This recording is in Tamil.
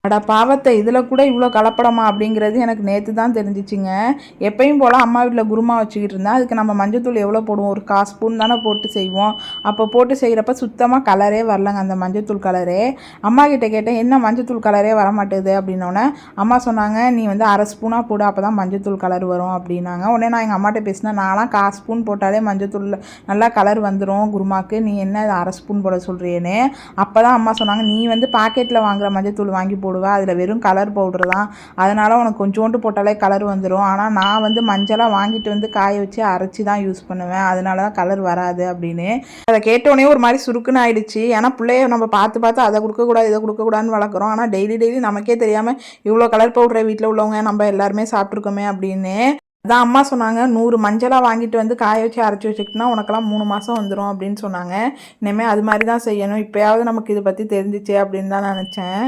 அட பாவத்தை, இதில் கூட இவ்வளோ கலப்படமா அப்படிங்கிறது எனக்கு நேற்று தான் தெரிஞ்சிச்சிங்க. எப்பயும் போல் அம்மா வீட்டில் குருமா வச்சுக்கிட்டு இருந்தேன். அதுக்கு நம்ம மஞ்சத்தூள் எவ்வளோ போடுவோம், ஒரு 1/4 ஸ்பூன் தானே போட்டு செய்வோம். அப்போ போட்டு செய்கிறப்ப சுத்தமாக கலரே வரலங்க, அந்த மஞ்சத்தூள் கலரே. அம்மா கிட்டே கேட்டேன், என்ன மஞ்சத்தூள் கலரே வரமாட்டேது அப்படின்னோடனே அம்மா சொன்னாங்க, நீ வந்து 1/2 ஸ்பூனாக போடு, அப்போ தான் மஞ்சத்தூள் கலர் வரும் அப்படின்னாங்க. உடனே நான் எங்கள் அம்மாட்ட பேசினேன், நான்லாம் 1/4 ஸ்பூன் போட்டாலே மஞ்சத்தூள் நல்லா கலர் வந்துடும் குருமாக்கு, நீ என்ன 1/2 ஸ்பூன் போட சொல்கிறேன்னு. அப்போ தான் அம்மா சொன்னாங்க, நீ வந்து பாக்கெட்டில் வாங்குகிற மஞ்சத்தூள் வாங்கி போடுவேன், அதில் வெறும் கலர் பவுடர் தான், அதனால் உனக்கு கொஞ்சோண்டு போட்டாலே கலர் வந்துடும். ஆனால் நான் வந்து மஞ்சளாக வாங்கிட்டு வந்து காய வச்சு அரைச்சி தான் யூஸ் பண்ணுவேன், அதனால தான் கலர் வராது அப்படின்னு. அதை கேட்டோடனே ஒரு மாதிரி சுருக்குன்னு ஆயிடுச்சு. ஏன்னா பிள்ளைய நம்ம பார்த்து பார்த்து அதை கொடுக்கக்கூடாது இதை கொடுக்கக்கூடாதுன்னு வளர்க்குறோம். ஆனால் டெய்லி நமக்கே தெரியாமல் இவ்வளோ கலர் பவுடரை வீட்டில் உள்ளவங்க நம்ம எல்லாருமே சாப்பிட்ருக்கோமே அப்படின்னு. அதான் அம்மா சொன்னாங்க, 100 மஞ்சளாக வாங்கிட்டு வந்து காய வச்சு அரைச்சி வச்சுக்கிட்டோன்னா உனக்கெல்லாம் 3 மாதம் வந்துடும் அப்படின்னு சொன்னாங்க. இனிமேல் அது மாதிரி தான் செய்யணும். இப்போயாவது நமக்கு இதை பற்றி தெரிஞ்சிச்சே அப்படின்னு தான் நினச்சேன்.